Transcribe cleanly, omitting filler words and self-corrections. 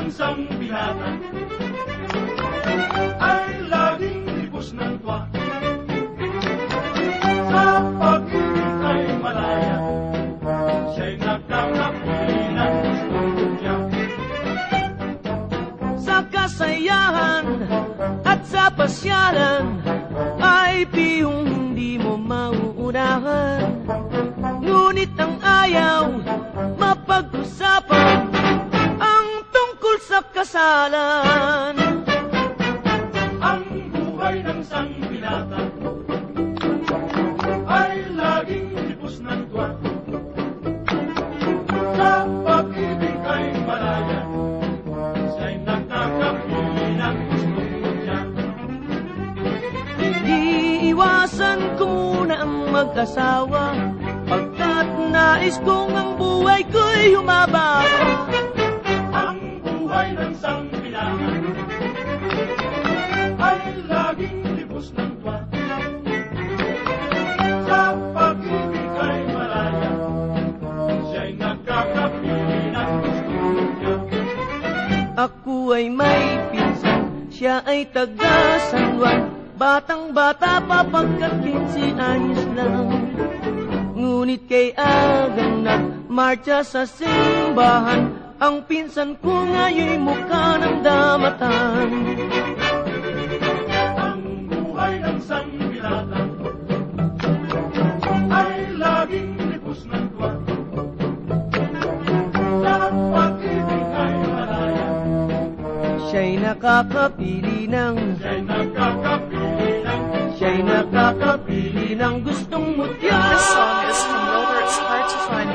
ng sangbinata ay laging lipos ng tuwa. Sa pag-ibig ay malaya, siya'y nagkakapili ng gusto niya. Sa kasayahan at sa pasyalan ay biyong hindi mo mauunahan. Ngunit ang ayaw mapag-usapan ang tungkol sa kasalan. Ang buhay ng sangbinata ay laging lipos ng tuwa. Sa pag-ibig ay malaya, siya'y nagkakapili ng gusto niya. Iiwasan ko muna ang mag-asawa, pagkat nais kong ang buhay ko'y humaba. Ang buhay ng sangbinata ay laging lipos ng tuwa. Sa pag-ibig ay malaya, siya'y nagkakapili ng gusto niya. Ako ay may pinsan, siya ay taga San Juan. Batang-bata pa pagkat 15 anyos lang. Ngunit kay agang nagmarcha sa simbahan, ang pinsan ko ngayon'y mukha ng damatan. Ang buhay ng sangbinata ay laging lipos ng tuwa. Sa pag-ibig ay malaya, Siya'y nakakapili ng siya'y nakakapili ng gustong mutya. This song is from Wilbur. It's hard to find